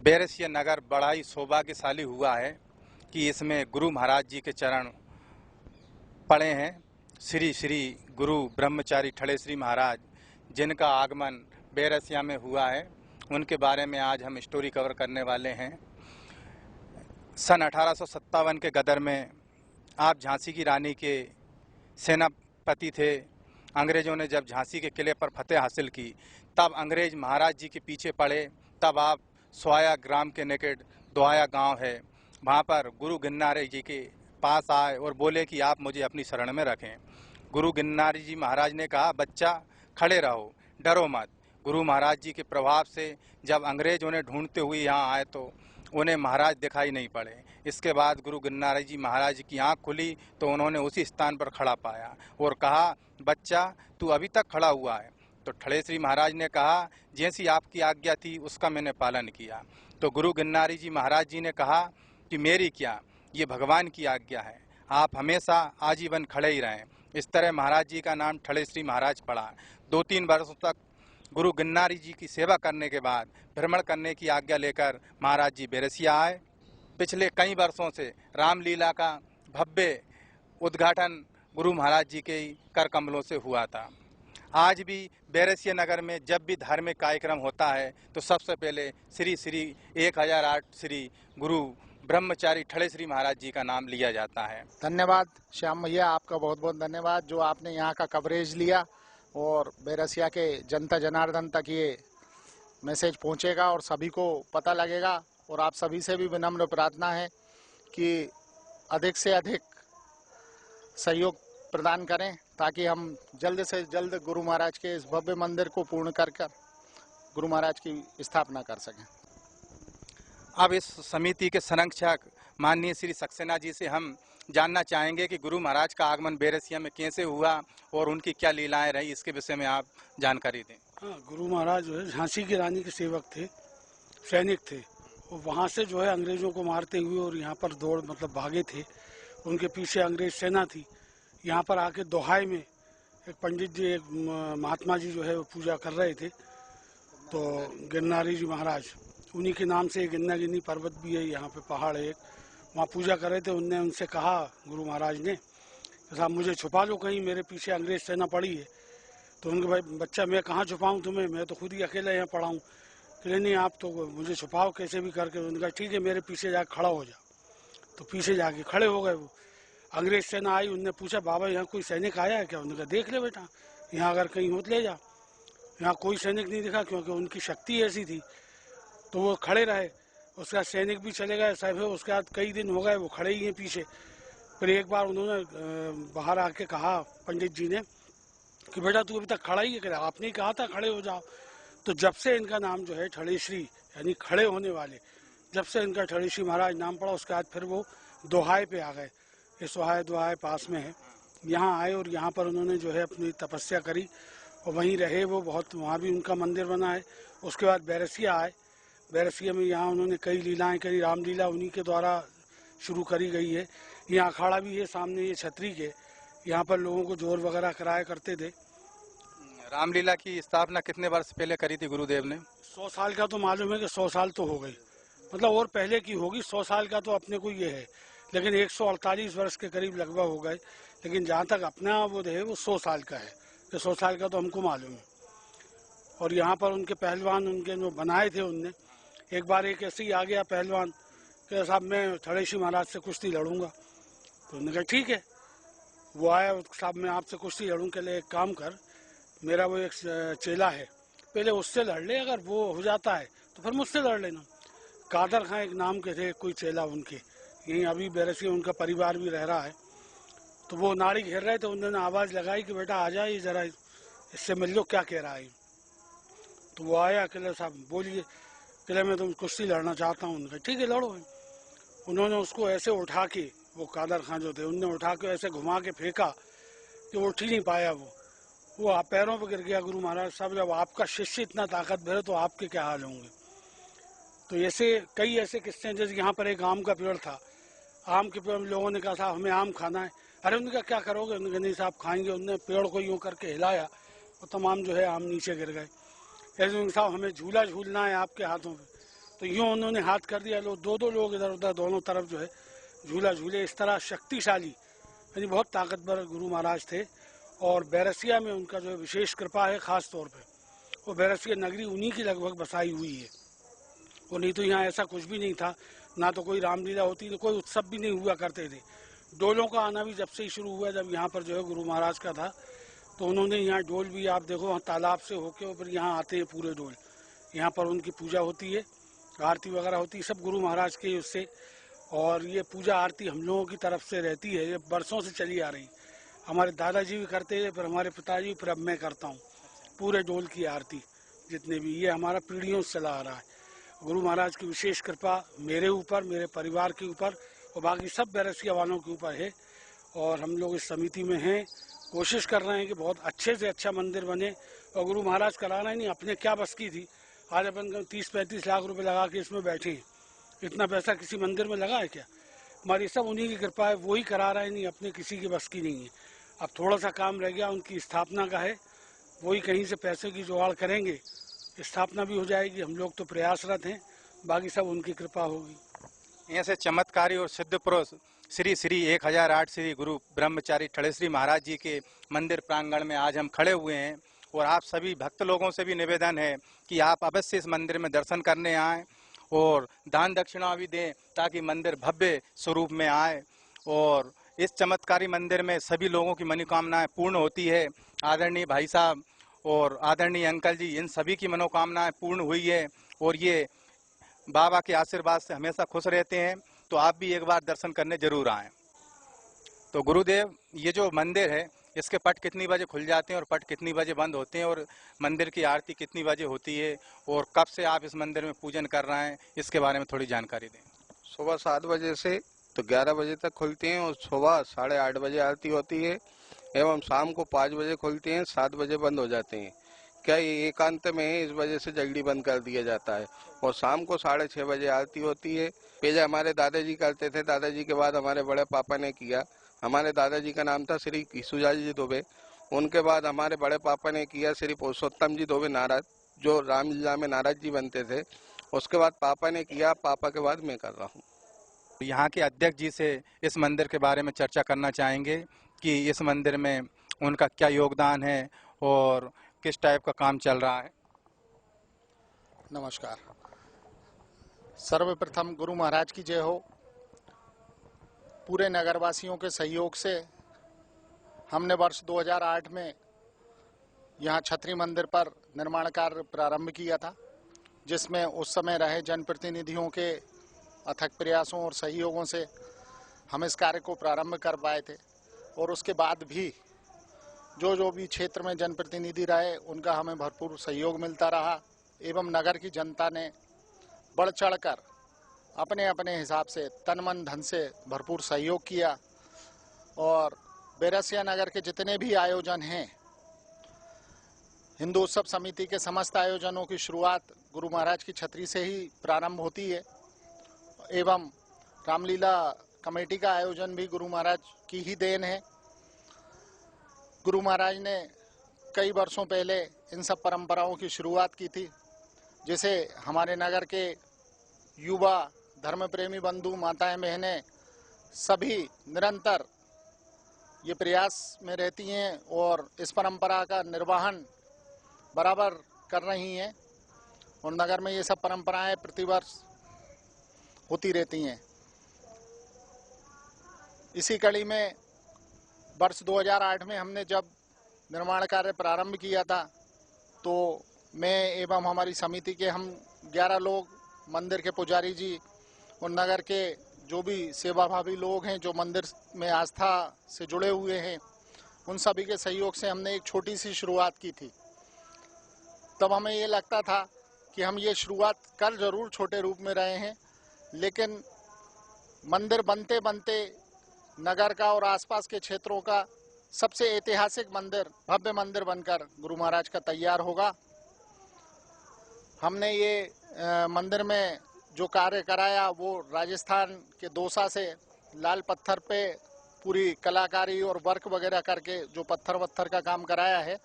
बैरसिया नगर बड़ा ही सौभाग्यशाली हुआ है कि इसमें गुरु महाराज जी के चरण पड़े हैं। श्री श्री गुरु ब्रह्मचारी ठड़ेश्वरी महाराज जिनका आगमन बैरसिया में हुआ है, उनके बारे में आज हम स्टोरी कवर करने वाले हैं। सन 1857 के गदर में आप झांसी की रानी के सेनापति थे। अंग्रेज़ों ने जब झांसी के किले पर फतेह हासिल की, तब अंग्रेज महाराज जी के पीछे पड़े। तब आप सोया ग्राम के निकट दोया गांव है, वहाँ पर गुरु गिरनारी जी के पास आए और बोले कि आप मुझे अपनी शरण में रखें। गुरु गिरनारी जी महाराज ने कहा, बच्चा खड़े रहो, डरो मत। गुरु महाराज जी के प्रभाव से जब अंग्रेज उन्हें ढूंढते हुए यहाँ आए तो उन्हें महाराज दिखाई नहीं पड़े। इसके बाद गुरु गिरनारी जी महाराज की आंख खुली तो उन्होंने उसी स्थान पर खड़ा पाया और कहा, बच्चा तू अभी तक खड़ा हुआ है। तो ठड़ेश्वरी महाराज ने कहा, जैसी आपकी आज्ञा थी उसका मैंने पालन किया। तो गुरु गिरनारी जी महाराज जी ने कहा कि मेरी क्या, ये भगवान की आज्ञा है, आप हमेशा आजीवन खड़े ही रहें। इस तरह महाराज जी का नाम ठड़ेश्वरी महाराज पड़ा। 2-3 वर्षों तक गुरु गिरनारी जी की सेवा करने के बाद भ्रमण करने की आज्ञा लेकर महाराज जी बैरसिया आए। पिछले कई वर्षों से रामलीला का भव्य उद्घाटन गुरु महाराज जी के कर कमलों से हुआ था। आज भी बैरसिया नगर में जब भी धार्मिक कार्यक्रम होता है तो सबसे पहले श्री श्री 1008 श्री गुरु ब्रह्मचारी ठड़ेश्वरी महाराज जी का नाम लिया जाता है। धन्यवाद श्याम भैया, आपका बहुत बहुत धन्यवाद जो आपने यहाँ का कवरेज लिया और बैरसिया के जनता जनार्दन तक ये मैसेज पहुँचेगा और सभी को पता लगेगा। और आप सभी से भी विनम्र प्रार्थना है कि अधिक से अधिक सहयोग प्रदान करें ताकि हम जल्द से जल्द गुरु महाराज के इस भव्य मंदिर को पूर्ण कर गुरु महाराज की स्थापना कर सकें। अब इस समिति के संरक्षक माननीय श्री सक्सेना जी से हम जानना चाहेंगे कि गुरु महाराज का आगमन बैरसिया में कैसे हुआ और उनकी क्या लीलाएं रही, इसके विषय में आप जानकारी दें। हाँ, गुरु महाराज जो है झांसी की रानी के सेवक थे, सैनिक थे। और वहाँ से जो है अंग्रेजों को मारते हुए और यहाँ पर दौड़ भागे थे। उनके पीछे अंग्रेज सेना थी। यहाँ पर आके दोहाई में एक पंडित जी, एक महात्मा जी जो है वो पूजा कर रहे थे। तो गिरनारी जी महाराज, उन्हीं के नाम से गिरनागिनी पर्वत भी है, यहाँ पे पहाड़ है एक, वहाँ पूजा कर रहे थे। उनने उनसे कहा गुरु महाराज ने, साहब मुझे छुपा लो कहीं, मेरे पीछे अंग्रेज सेना पड़ी है। तो उनके भाई, बच्चा मैं कहाँ छुपाऊँ तुम्हें, मैं तो खुद ही अकेला यहाँ पड़ा हूँ। कि नहीं, आप तो मुझे छुपाओ कैसे भी करके। उनका ठीक है, मेरे पीछे जाके खड़ा हो जा। तो पीछे जाके खड़े हो गए वो। अंग्रेज सेना आई, उनने पूछा, बाबा यहाँ कोई सैनिक आया है क्या? उन्होंने कहा, देख ले बेटा, यहाँ अगर कहीं हो तो ले जा। यहाँ कोई सैनिक नहीं दिखा क्योंकि उनकी शक्ति ऐसी थी। तो वो खड़े रहे। उसके बाद सैनिक भी चले गए साहब। उसके बाद कई दिन हो गए वो खड़े ही हैं पीछे। फिर एक बार उन्होंने बाहर आके कहा पंडित जी ने कि बेटा तू अभी तक खड़ा ही है, आपने ही कहा था खड़े हो जाओ। तो जब से इनका नाम जो है ठड़ेश्वरी यानी खड़े होने वाले, जब से इनका ठड़ेश्वरी महाराज नाम पड़ा, उसके बाद फिर वो दोहाई पे आ गए। ये सोहाय दोहाय पास में है, यहाँ आए और यहाँ पर उन्होंने जो है अपनी तपस्या करी और वहीं रहे वो बहुत। वहाँ भी उनका मंदिर बना है। उसके बाद बैरसिया आए। बैरसिया में यहाँ उन्होंने कई लीलाएं करी। रामलीला उन्हीं के द्वारा शुरू करी गई है। यहाँ अखाड़ा भी है सामने, ये छतरी के, यहाँ पर लोगों को जोर वगैरह कराया करते थे। रामलीला की स्थापना कितने वर्ष पहले करी थी गुरुदेव ने? 100 साल का तो मालूम है कि 100 साल तो हो गई, मतलब और पहले की होगी। 100 साल का तो अपने को ये है, लेकिन 148 वर्ष के करीब लगभग हो गए। लेकिन जहाँ तक अपना वो है वो 100 साल का है। तो 100 साल का तो हमको मालूम है। और यहाँ पर उनके पहलवान, उनके जो बनाए थे, उनने एक बार एक ऐसे ही आ गया पहलवान कि साहब मैं ठड़ेश्वरी महाराज से कुश्ती लड़ूंगा। तो उन्होंने कहा ठीक है। वो आया, साहब मैं आपसे कुश्ती लड़ूं के लिए एक काम कर, मेरा वो एक चेला है, पहले उससे लड़ ले, अगर वो हो जाता है तो फिर मुझसे लड़ लेना। कादर खां एक नाम के थे कोई चेला उनके, यहीं अभी बैरसिया उनका परिवार भी रह रहा है। तो वो नाड़ी घेर रहे थे, उन्होंने आवाज़ लगाई कि बेटा आ जाइए ज़रा, इससे मिल लो क्या कह रहा है। तो वो आया, अकेले साहब बोलिए, किले में तुम कुश्ती लड़ना चाहता हूँ। उनका ठीक है लड़ो। उन्होंने उसको ऐसे उठा के, वो कादर खां जो थे, उनने उठा के ऐसे घुमा के फेंका कि वो उठ ही नहीं पाया। वो आप पैरों पर गिर गया। गुरु महाराज साहब, जब आपका शिष्य इतना ताकतवर है तो आपके क्या हाल होंगे। तो ऐसे कई ऐसे किस्से हैं। जैसे यहाँ पर एक आम का पेड़ था, आम के पेड़ में लोगों ने कहा साहब हमें आम खाना है। अरे उनका क्या करोगे? उन्होंने नहीं साहब खाएंगे। उनने पेड़ को यूँ करके हिलाया और तमाम जो है आम नीचे गिर गए। ऐसे साहब हमें झूला झूलना है आपके हाथों पे। तो यूँ उन्होंने हाथ कर दिया, लोग दो लोग इधर उधर दोनों तरफ जो है झूला झूले। इस तरह शक्तिशाली यानी बहुत ताकतवर गुरु महाराज थे। और बैरसिया में उनका जो है विशेष कृपा है खास तौर पे। वो बैरसिया नगरी उन्हीं की लगभग बसाई हुई है। और नहीं तो यहाँ ऐसा कुछ भी नहीं था, ना तो कोई रामलीला होती, ना कोई उत्सव भी नहीं हुआ करते थे। डोलों का आना भी जब से ही शुरू हुआ, जब यहाँ पर जो है गुरु महाराज का था, तो उन्होंने यहाँ डोल भी, आप देखो वहाँ तालाब से होके और फिर यहाँ आते हैं पूरे डोल। यहाँ पर उनकी पूजा होती है, आरती वगैरह होती है, सब गुरु महाराज के उससे। और ये पूजा आरती हम लोगों की तरफ से रहती है, ये बरसों से चली आ रही। हमारे दादाजी भी करते हैं, फिर हमारे पिताजी, फिर अब मैं करता हूँ पूरे डोल की आरती। जितने भी ये हमारा पीढ़ियों से चला आ रहा है। गुरु महाराज की विशेष कृपा मेरे ऊपर, मेरे परिवार के ऊपर और बाकी सब बैरसिया वालों के ऊपर है। और हम लोग इस समिति में हैं, कोशिश कर रहे हैं कि बहुत अच्छे से अच्छा मंदिर बने। और गुरु महाराज कराना ही नहीं, अपने क्या बस की थी। आज अपन 30-35 लाख रुपए लगा के इसमें बैठे हैं। इतना पैसा किसी मंदिर में लगा है क्या? हमारी सब उन्हीं की कृपा है, वही करा रहा है, नहीं अपने किसी की बस की नहीं है। अब थोड़ा सा काम रह गया उनकी स्थापना का है, वही कहीं से पैसे की जुगाड़ करेंगे, स्थापना भी हो जाएगी। हम लोग तो प्रयासरत हैं, बाकी सब उनकी कृपा होगी। ऐसे चमत्कारी और सिद्ध पुरुष श्री श्री 1008 श्री गुरु ब्रह्मचारी ठड़ेश्वरी महाराज जी के मंदिर प्रांगण में आज हम खड़े हुए हैं। और आप सभी भक्त लोगों से भी निवेदन है कि आप अवश्य इस मंदिर में दर्शन करने आएँ और दान दक्षिणा भी दें, ताकि मंदिर भव्य स्वरूप में आए। और इस चमत्कारी मंदिर में सभी लोगों की मनोकामनाएं पूर्ण होती है। आदरणीय भाई साहब और आदरणीय अंकल जी, इन सभी की मनोकामनाएं पूर्ण हुई है और ये बाबा के आशीर्वाद से हमेशा खुश रहते हैं। तो आप भी एक बार दर्शन करने जरूर आएँ। तो गुरुदेव, ये जो मंदिर है, इसके पट कितनी बजे खुल जाते हैं और पट कितनी बजे बंद होते हैं, और मंदिर की आरती कितनी बजे होती है, और कब से आप इस मंदिर में पूजन कर रहे हैं, इसके बारे में थोड़ी जानकारी दें। सुबह 7 बजे से तो 11 बजे तक खुलती हैं और सुबह 8:30 बजे आरती होती है एवं शाम को 5 बजे खुलती हैं, 7 बजे बंद हो जाते हैं। क्या ये एकांत में है, इस वजह से जल्दी बंद कर दिया जाता है। और शाम को 6:30 बजे आरती होती है। पहले हमारे दादाजी करते थे, दादाजी के बाद हमारे बड़े पापा ने किया। हमारे दादाजी का नाम था श्री किशुजाल जी दुबे। उनके बाद हमारे बड़े पापा ने किया श्री पुरुषोत्तम जी दुबे नारद, जो रामलीला में नारद जी बनते थे। उसके बाद पापा ने किया, पापा के बाद मैं कर रहा हूँ। यहाँ के अध्यक्ष जी से इस मंदिर के बारे में चर्चा करना चाहेंगे कि इस मंदिर में उनका क्या योगदान है और किस टाइप का काम चल रहा है। नमस्कार। सर्वप्रथम गुरु महाराज की जय हो। पूरे नगरवासियों के सहयोग से हमने वर्ष 2008 में यहाँ छतरी मंदिर पर निर्माण कार्य प्रारंभ किया था, जिसमें उस समय रहे जनप्रतिनिधियों के अथक प्रयासों और सहयोगों से हम इस कार्य को प्रारंभ कर पाए थे। और उसके बाद भी जो भी क्षेत्र में जनप्रतिनिधि रहे, उनका हमें भरपूर सहयोग मिलता रहा एवं नगर की जनता ने बढ़ चढ़कर अपने अपने हिसाब से तन मन धन से भरपूर सहयोग किया। और बैरसिया नगर के जितने भी आयोजन हैं, हिंदू उत्सव समिति के समस्त आयोजनों की शुरुआत गुरु महाराज की छतरी से ही प्रारंभ होती है एवं रामलीला कमेटी का आयोजन भी गुरु महाराज की ही देन है। गुरु महाराज ने कई वर्षों पहले इन सब परंपराओं की शुरुआत की थी, जिसे हमारे नगर के युवा धर्म प्रेमी बंधु माताएं बहनें सभी निरंतर ये प्रयास में रहती हैं और इस परंपरा का निर्वहन बराबर कर रही हैं। और नगर में ये सब परंपराएं प्रतिवर्ष होती रहती हैं। इसी कड़ी में वर्ष 2008 में हमने जब निर्माण कार्य प्रारंभ किया था, तो मैं एवं हमारी समिति के हम 11 लोग, मंदिर के पुजारी जी और नगर के जो भी सेवाभावी लोग हैं जो मंदिर में आस्था से जुड़े हुए हैं, उन सभी के सहयोग से हमने एक छोटी सी शुरुआत की थी। तब हमें ये लगता था कि हम ये शुरुआत कर जरूर छोटे रूप में रहे हैं, लेकिन मंदिर बनते बनते नगर का और आसपास के क्षेत्रों का सबसे ऐतिहासिक मंदिर, भव्य मंदिर बनकर गुरु महाराज का तैयार होगा। हमने ये मंदिर में जो कार्य कराया वो राजस्थान के दौसा से लाल पत्थर पे पूरी कलाकारी और वर्क वगैरह करके जो पत्थर वत्थर का काम कराया है,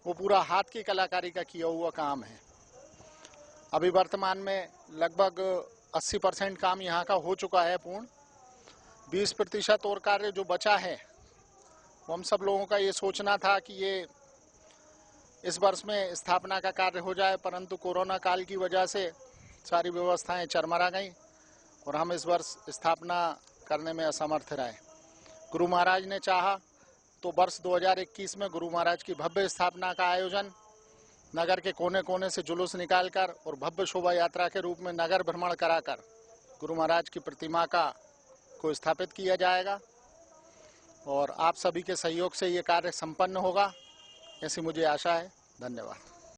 वो पूरा हाथ की कलाकारी का किया हुआ काम है। अभी वर्तमान में लगभग 80% काम यहाँ का हो चुका है पूर्ण। 20% और कार्य जो बचा है वो हम सब लोगों का ये सोचना था कि ये इस वर्ष में स्थापना का कार्य हो जाए, परंतु कोरोना काल की वजह से सारी व्यवस्थाएं चरमरा गईं और हम इस वर्ष स्थापना करने में असमर्थ रहे। गुरु महाराज ने चाहा तो वर्ष 2021 में गुरु महाराज की भव्य स्थापना का आयोजन नगर के कोने कोने से जुलूस निकालकर और भव्य शोभा यात्रा के रूप में नगर भ्रमण कराकर गुरु महाराज की प्रतिमा को स्थापित किया जाएगा और आप सभी के सहयोग से ये कार्य संपन्न होगा, ऐसी मुझे आशा है। धन्यवाद।